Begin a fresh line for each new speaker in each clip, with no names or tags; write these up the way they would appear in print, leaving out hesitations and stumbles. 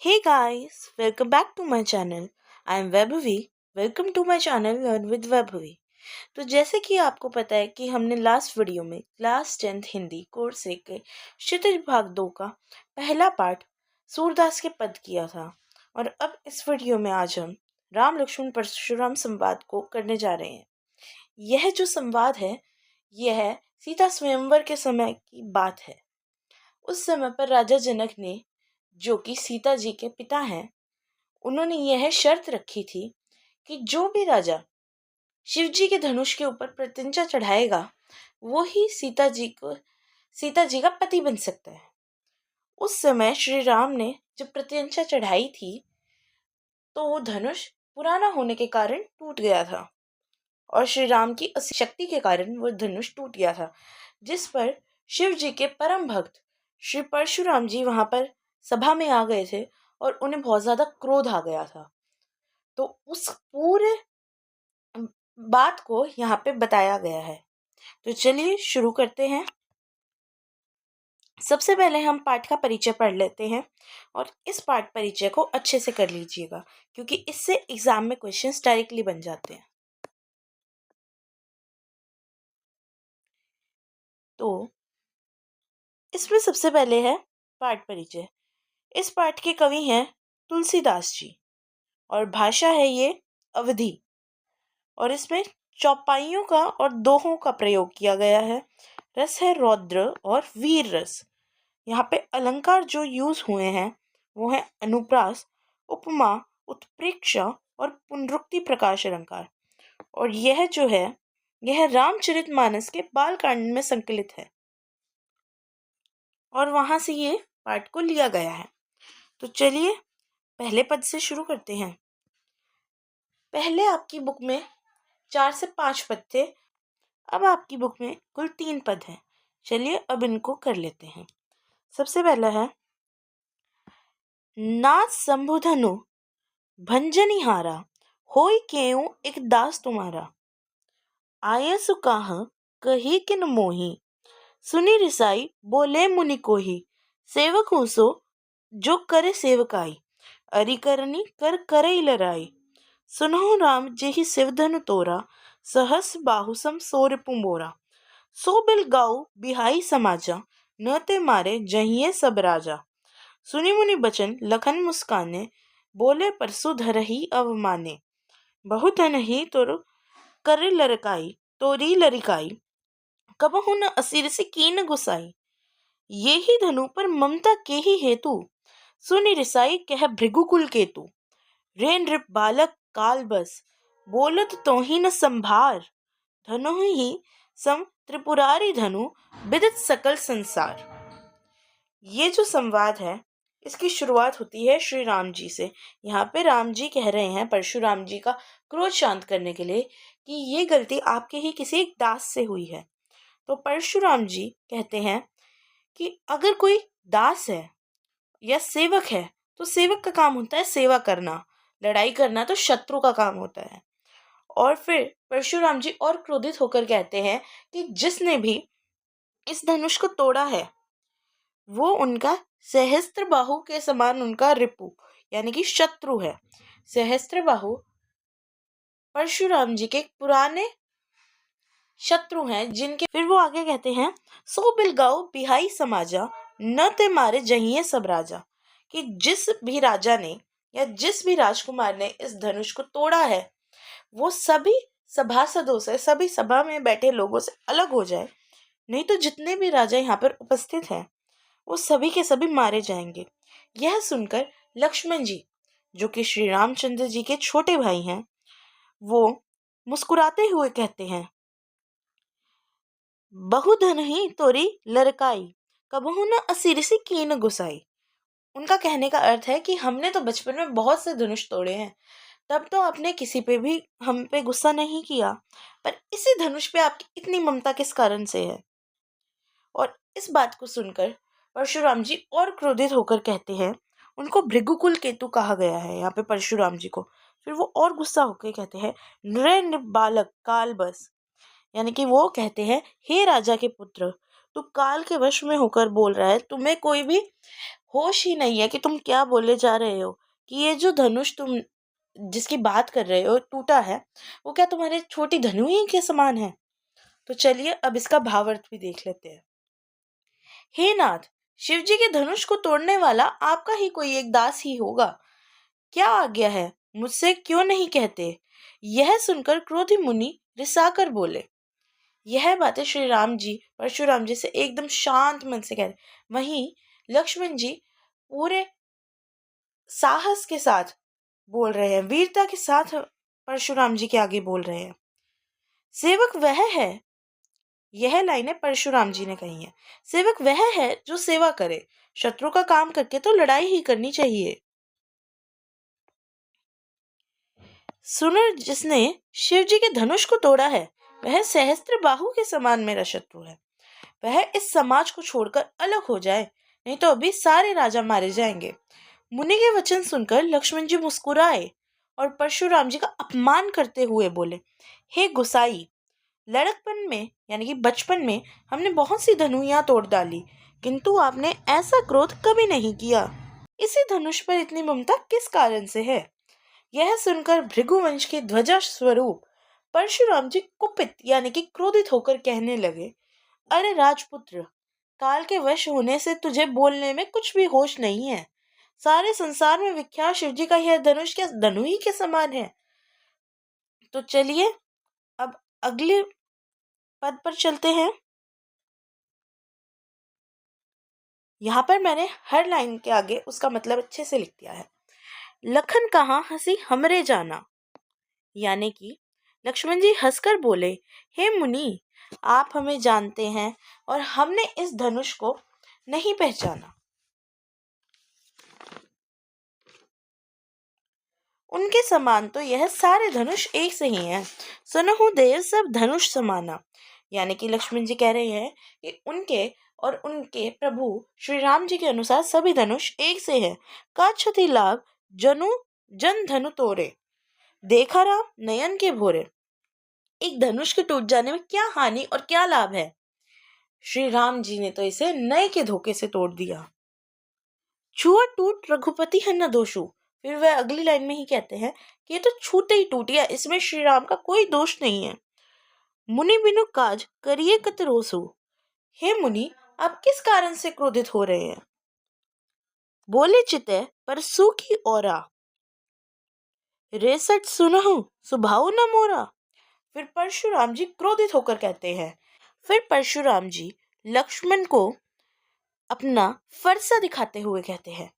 Hey guys, welcome back to my channel. I am Vaibhavi. Welcome to my channel Learn with Vaibhavi. तो जैसे कि आपको पता है कि हमने लास्ट वीडियो में क्लास 10th हिंदी कोर्स 1 के क्षितिज भाग 2 का पहला पार्ट सूरदास के पद किया था और अब इस वीडियो में आज हम राम लक्ष्मण परशुराम संवाद को करने जा रहे हैं। यह जो संवाद है यह सीता स्वयंवर के समय की बात है। उस समय पर राजा जनक ने, जो कि सीता जी के पिता हैं, उन्होंने यह शर्त रखी थी कि जो भी राजा शिव जी के धनुष के ऊपर प्रत्यंचा चढ़ाएगा वो ही सीता जी का पति बन सकता है। उस समय श्री राम ने जब प्रत्यंचा चढ़ाई थी तो वो धनुष पुराना होने के कारण टूट गया था और श्री राम की शक्ति के कारण वो धनुष टूट गया था, जिस पर शिव जी के परम भक्त श्री परशुराम जी वहां पर सभा में आ गए थे और उन्हें बहुत ज्यादा क्रोध आ गया था। तो उस पूरे बात को यहाँ पे बताया गया है। तो चलिए शुरू करते हैं। सबसे पहले हम पाठ का परिचय पढ़ लेते हैं और इस पाठ परिचय को अच्छे से कर लीजिएगा क्योंकि इससे एग्जाम में क्वेश्चंस डायरेक्टली बन जाते हैं। तो इसमें सबसे पहले है पाठ परिचय। इस पाठ के कवि हैं तुलसीदास जी और भाषा है ये अवधी और इसमें चौपाइयों का और दोहों का प्रयोग किया गया है। रस है रौद्र और वीर रस। यहाँ पे अलंकार जो यूज हुए हैं वो है अनुप्रास, उपमा, उत्प्रेक्षा और पुनरुक्ति प्रकाश अलंकार। और यह जो है यह रामचरितमानस के बाल कांड में संकलित है और वहां से ये पाठ को लिया गया है। तो चलिए पहले पद से शुरू करते हैं। पहले आपकी बुक में 4 से 5 पद थे, अब आपकी बुक में कुल 3 पद हैं। चलिए अब इनको कर लेते हैं। सबसे पहला है नाथ शंभुधनु भंजनिहारा, होय केऊ एक दास तुम्हारा। आयसु काह कही किन मोही, सुनी रिसाई बोले मुनि कोही। सेवक हूँ सो जो करे सेवकाई, अरि करनी कर करई लराई। सुनहु राम जेहि शिवधनु तोरा, सहस बाहु सम सोरिपु मोरा। सो बिल गाऊ बिहाई समाजा, न ते मारे जहिए सब राजा। सुनि मुनि बचन लखन मुस्काने, बोले परसु धरही अवमाने। बहुत ही तोर कर लरकाई, तोरी लरिकाई, कबहु न असिर से कीन गुसाई। ये ही धनु पर ममता के ही हेतु, सुनि रिसाई कह भृगुकुल केतु। रे नृप बालक काल बस, बोलत तो ही न संभार। धनु ही सम त्रिपुरारी धनु, विदित सकल संसार। ये जो संवाद है इसकी शुरुआत होती है श्री राम जी से। यहाँ पे राम जी कह रहे हैं परशुराम जी का क्रोध शांत करने के लिए कि ये गलती आपके ही किसी एक दास से हुई है। तो परशुराम जी कहते हैं कि अगर कोई दास है या सेवक है तो सेवक का काम होता है सेवा करना, लड़ाई करना तो शत्रु का काम होता है। और फिर परशुराम जी और क्रोधित होकर कहते हैं कि जिसने भी इस धनुष को तोड़ा है वो उनका सहस्त्र बाहु के समान उनका रिपु यानी कि शत्रु है। सहस्त्र बाहु परशुराम जी के पुराने शत्रु हैं जिनके फिर वो आगे कहते हैं सो बिल गाओ बिहाई समाजा, न ते मारे जहिए सब राजा। कि जिस भी राजा ने या जिस भी राजकुमार ने इस धनुष को तोड़ा है वो सभी सभासदों से, सभी सभा में बैठे लोगों से अलग हो जाए, नहीं तो जितने भी राजा यहाँ पर उपस्थित हैं वो सभी के सभी मारे जाएंगे। यह सुनकर लक्ष्मण जी, जो कि श्री रामचंद्र जी के छोटे भाई हैं, वो मुस्कुराते हुए कहते हैं बहुधन ही तोरी लड़काई, कबहू न असिर से कीन गुसाई। उनका कहने का अर्थ है कि हमने तो बचपन में बहुत से धनुष तोड़े हैं, तब तो आपने किसी पे भी हम पे गुस्सा नहीं किया, पर इसी धनुष पे आपकी इतनी ममता किस कारण से है। और इस बात को सुनकर परशुराम जी और क्रोधित होकर कहते हैं, उनको भृगुकुल केतु कहा गया है यहाँ पे परशुराम जी को। फिर वो और गुस्सा होकर कहते हैं नृ बालक काल बस, यानी कि वो कहते हैं हे राजा के पुत्र, तू काल के वश में होकर बोल रहा है, तुम्हें कोई भी होश ही नहीं है कि तुम क्या बोले जा रहे हो, कि ये जो धनुष तुम जिसकी बात कर रहे हो टूटा है, वो क्या तुम्हारे छोटी धनु ही के समान है? तो चलिए अब इसका भावार्थ भी देख लेते हैं। हे नाथ, शिव जी के धनुष को तोड़ने वाला आपका ही कोई एक दास ही होगा। क्या आज्ञा है, मुझसे क्यों नहीं कहते? यह सुनकर क्रोधी मुनि रिसाकर बोले। यह बातें श्री राम जी परशुराम जी से एकदम शांत मन से कह रहे। वहीं लक्ष्मण जी पूरे साहस के साथ बोल रहे हैं, वीरता के साथ परशुराम जी के आगे बोल रहे हैं। सेवक वह है, यह लाइनें परशुराम जी ने कही हैं। सेवक वह है जो सेवा करे, शत्रु का काम करके तो लड़ाई ही करनी चाहिए। सुनर जिसने शिव जी के धनुष को तोड़ा है, वह सहस्त्र बाहु के समान मेरा शत्रु है। वह इस समाज को छोड़कर अलग हो जाए, नहीं तो अभी सारे राजा मारे जाएंगे। मुनि के वचन सुनकर लक्ष्मण जी मुस्कुराए और परशुराम जी का अपमान करते हुए बोले, हे गुसाई, लड़कपन में यानी कि बचपन में हमने बहुत सी धनुइयां तोड़ डाली, किंतु आपने ऐसा क्रोध कभी नहीं किया। इसी धनुष पर इतनी ममता किस कारण से है? यह सुनकर भृगुवंश के ध्वजा स्वरूप परशुराम जी कुपित यानी कि क्रोधित होकर कहने लगे, अरे राजपुत्र, काल के वश होने से तुझे बोलने में कुछ भी होश नहीं है। सारे संसार में विख्यात शिव जी का यह धनुष क्या धनु ही के समान है? तो चलिए अब अगले पद पर चलते हैं। यहाँ पर मैंने हर लाइन के आगे उसका मतलब अच्छे से लिख दिया है। लखन कहाँ हंसी हमरे जाना, यानी कि लक्ष्मण जी हंसकर बोले, हे मुनि, आप हमें जानते हैं और हमने इस धनुष को नहीं पहचाना। उनके समान तो यह सारे धनुष एक से ही हैं। सुनहु देव सब धनुष समाना, यानी कि लक्ष्मण जी कह रहे हैं कि उनके और उनके प्रभु श्री राम जी के अनुसार सभी धनुष एक से हैं। का क्षति लाभ जनु जन धनु तोरे, देखा राम नयन के भोरे। एक धनुष के टूट जाने में क्या हानि और क्या लाभ है? श्री राम जी ने तो इसे नए के धोखे से तोड़ दिया। छुआ टूट रघुपति है न दोषु। फिर वह अगली लाइन में ही कहते हैं कि ये तो छूटे ही टूट गया, इसमें श्री राम का कोई दोष नहीं है। मुनि बिनु काज करिए कत रोसु। हे मुनि, आप किस कारण से क्रोधित हो रहे हैं? बोले चिते पर सूखी ओरा, रेसट सुनहु सुभाव न मोरा। फिर परशुराम जी क्रोधित होकर कहते हैं। फिर परशुराम जी लक्ष्मण को अपना फरसा दिखाते हुए कहते हैं,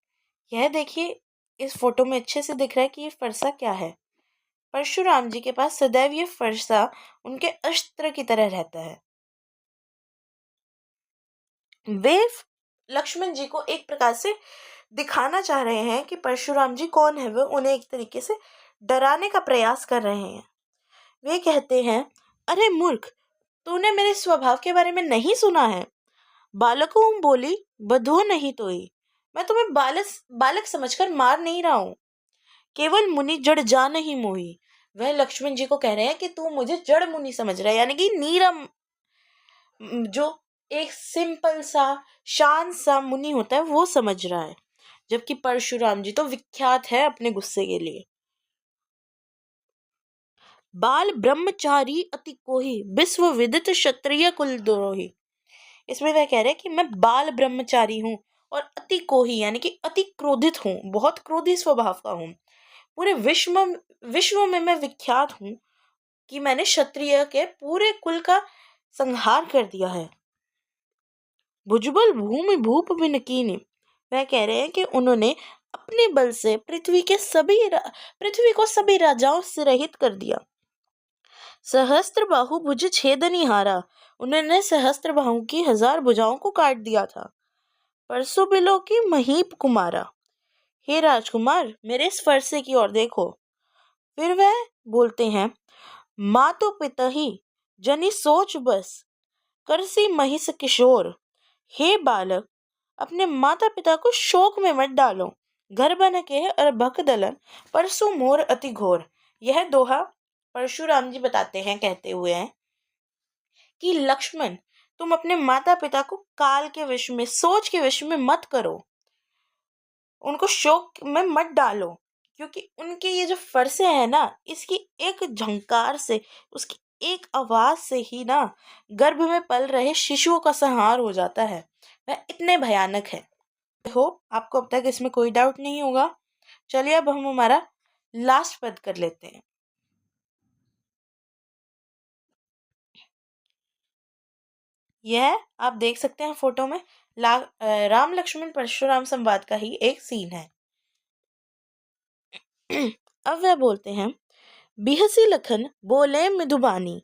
यह देखिए, इस फोटो में अच्छे से दिख रहा है कि ये फरसा क्या है। परशुराम जी के पास सदैव ये फरसा उनके अस्त्र की तरह रहता है। वे लक्ष्मण जी को एक प्रकार से दिखाना चाह रहे हैं कि परशुराम जी कौन है। वे उन्हें एक तरीके से डराने का प्रयास कर रहे हैं। वे कहते हैं, अरे मूर्ख, तूने मेरे स्वभाव के बारे में नहीं सुना है? बालकों बोली बधो नहीं तोई। मैं तुम्हें बालक समझकर मार नहीं रहा हूँ, केवल मुनि जड़ जा नहीं मोही। वह लक्ष्मण जी को कह रहे हैं कि तू मुझे जड़ मुनि समझ रहा है, यानी कि नीरम, जो एक सिंपल सा शांत सा मुनि होता है वो समझ रहा है। जबकि परशुराम जी तो विख्यात है अपने गुस्से के लिए। बाल ब्रह्मचारी अति कोही, विश्व विदित क्षत्रिय कुल द्रोही। इसमें वह कह रहे हैं कि मैं बाल ब्रह्मचारी हूँ और अति कोही यानी कि अति क्रोधित हूँ, बहुत क्रोधी स्वभाव का हूँ। पूरे विश्व में मैं विख्यात हूँ कि मैंने क्षत्रिय के पूरे कुल का संहार कर दिया है। भुजबल भूमि भूप बिन कीनी। वह कह रहे हैं कि उन्होंने अपने बल से पृथ्वी को सभी राजाओं से रहित कर दिया। सहस्त्र बाहु भुज छेदनी हारा। उन्होंने सहस्त्र बाहु की 1000 भुजाओं को काट दिया था। परसों बिलो की महीप कुमारा। हे राजकुमार, मेरे इस फरसे की ओर देखो। फिर वह बोलते हैं, माँ तो पिता ही जनी सोच बस, करसी महिष किशोर। हे बालक, अपने माता पिता को शोक में मत डालो। घर बन के और भक दलन परसु मोर अति घोर। यह दोहा परशुराम जी बताते हैं, कहते हुए हैं कि लक्ष्मण, तुम अपने माता पिता को काल के विष में, सोच के विष में मत करो। उनको शोक में मत डालो, क्योंकि उनके ये जो फरसे हैं ना, इसकी एक झंकार से, उसकी एक आवाज से ही ना गर्भ में पल रहे शिशुओं का संहार हो जाता है। वह इतने भयानक है। हो आपको अब तक इसमें कोई डाउट नहीं होगा। चलिए अब हम हमारा लास्ट पद कर लेते हैं। यह आप देख सकते हैं फोटो में राम लक्ष्मण परशुराम संवाद का ही एक सीन है। अब वह बोलते हैं, बिहसी लखन बोले मृदुबानी,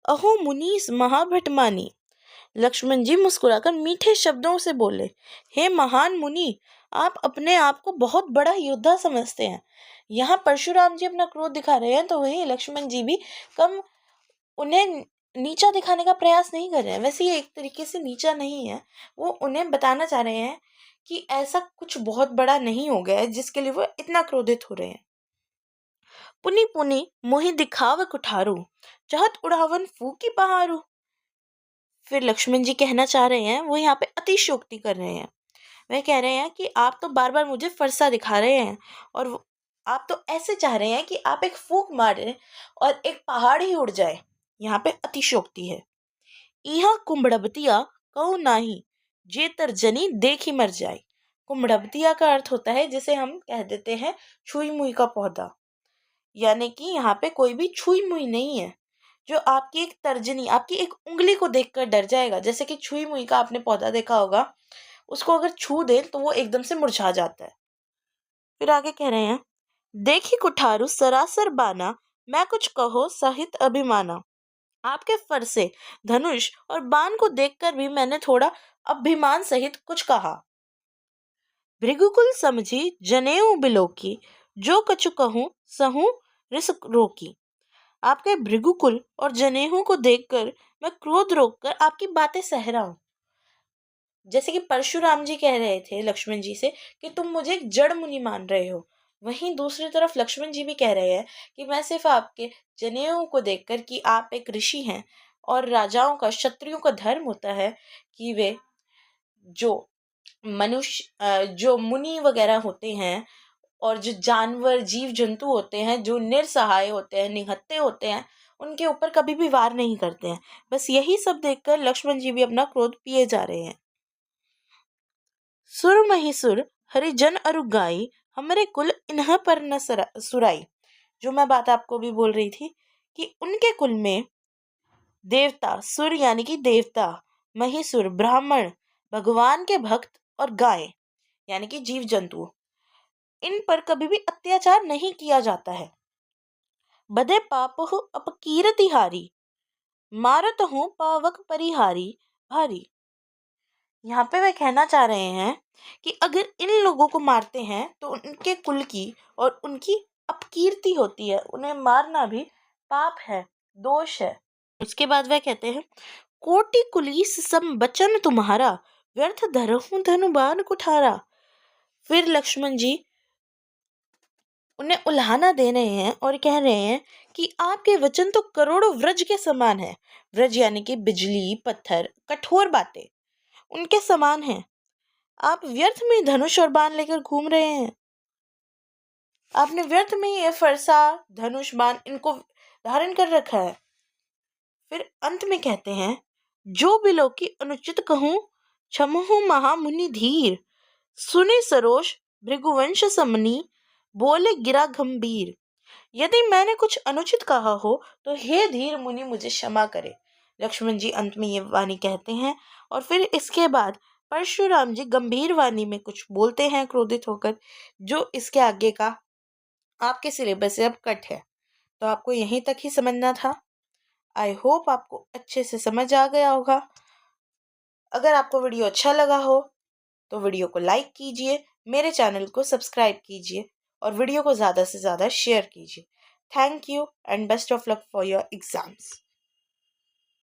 अहो मुनीस महाभटमानी। लक्ष्मण जी मुस्कुराकर मीठे शब्दों से बोले, हे महान मुनि, आप अपने आप को बहुत बड़ा योद्धा समझते हैं। यहाँ परशुराम जी अपना क्रोध दिखा रहे हैं, तो वही लक्ष्मण जी भी कम उन्हें नीचा दिखाने का प्रयास नहीं कर रहे हैं। वैसे ये एक तरीके से नीचा नहीं है, वो उन्हें बताना चाह रहे हैं कि ऐसा कुछ बहुत बड़ा नहीं हो गया है जिसके लिए वो इतना क्रोधित हो रहे हैं। पुनी पुनी मोहि दिखाव कुठारू, चाहत उड़ावन फूकी पहाड़ू। फिर लक्ष्मण जी कहना चाह रहे हैं, वो यहाँ पे अतिशयोक्ति कर रहे हैं। वह कह रहे हैं कि आप तो बार बार मुझे फरसा दिखा रहे हैं, और आप तो ऐसे चाह रहे हैं कि आप एक फूक मारे और एक पहाड़ ही उड़ जाए। यहाँ पे अतिशयोक्ति है। इहा कुंभड़बतिया कहू नाही, जे तर्जनी देखी मर जाए। कुंभड़बतिया का अर्थ होता है जिसे हम कह देते हैं छुई मुई का पौधा, यानी कि यहाँ पे कोई भी छुई मुई नहीं है जो आपकी एक तर्जनी, आपकी एक उंगली को देखकर डर जाएगा। जैसे कि छुई मुई का आपने पौधा देखा होगा, उसको अगर छू दे तो वो एकदम से मुरझा जाता है। फिर आगे कह रहे हैं, देखी कुठारू सरासर बाना, मैं कुछ कहो सहित अभिमाना। आपके फरसे, धनुष और बाण को देखकर भी मैंने थोड़ा अभिमान सहित कुछ कहा। भृगुकुल समझी जनेऊ बिलोकी, जो कछु कहूँ सहूँ रिस रोकी। आपके भृगुकुल और जनेऊ को देखकर मैं क्रोध रोककर आपकी बातें सह रहा हूँ। जैसे कि परशुराम जी कह रहे थे लक्ष्मण जी से कि तुम मुझे एक जड़ मुनि मान रहे हो, वहीं दूसरी तरफ लक्ष्मण जी भी कह रहे हैं कि मैं सिर्फ आपके जनेऊ को देखकर कि आप एक ऋषि हैं, और राजाओं का, क्षत्रियों का धर्म होता है कि वे जो जो मुनि वगैरह होते हैं और जो जानवर जीव जंतु होते हैं, जो निरसहाय होते हैं, निहत्थे होते हैं, उनके ऊपर कभी भी वार नहीं करते हैं। बस यही सब देखकर लक्ष्मण जी भी अपना क्रोध पिए जा रहे हैं। सुर महिसुर हरिजन अरुगाई, हमरे कुल इन्ह पर न सुराई। जो मैं बात आपको भी बोल रही थी कि उनके कुल में देवता, सुर यानी कि देवता, महिसुर ब्राह्मण, भगवान के भक्त, और गाय यानी कि जीव जंतु, इन पर कभी भी अत्याचार नहीं किया जाता है। बदे पाप हो अपकीरति हारी, मारत हूँ पावक परिहारी भारी। यहाँ पे वे कहना चाह रहे हैं कि अगर इन लोगों को मारते हैं तो उनके कुल की और उनकी अपकीर्ति होती है, उन्हें मारना भी पाप है, दोष है। उसके बाद वह कहते हैं, कोटि कुलीस सम बचन तुम्हारा, व्यर्थ धरहूं धनुबान कुठारा। फिर लक्ष्मण जी उन्हें उल्हाना दे रहे हैं और कह रहे हैं कि आपके वचन तो करोड़ों व्रज के समान है। व्रज यानी कि बिजली, पत्थर, कठोर बातें उनके समान हैं। आप व्यर्थ में धनुष और बाण लेकर घूम रहे हैं। आपने व्यर्थ में ये फरसा, धनुष, बाण इनको धारण कर रखा है। फिर अंत में कहते हैं, जो बिलो की अनुचित कहूँ, क्षमहु महामुनि धीर, सुने सरोष भृगुवंश समनी, बोले गिरा गंभीर। यदि मैंने कुछ अनुचित कहा हो तो हे धीर मुनि मुझे क्षमा करे। लक्ष्मण जी अंत में ये वाणी कहते हैं, और फिर इसके बाद परशुराम जी गंभीर वाणी में कुछ बोलते हैं क्रोधित होकर, जो इसके आगे का आपके सिलेबस से अब कट है, तो आपको यहीं तक ही समझना था। आई होप आपको अच्छे से समझ आ गया होगा। अगर आपको वीडियो अच्छा लगा हो तो वीडियो को लाइक कीजिए, मेरे चैनल को सब्सक्राइब कीजिए और वीडियो को ज़्यादा से ज़्यादा शेयर कीजिए। Thank you and best of luck for your exams.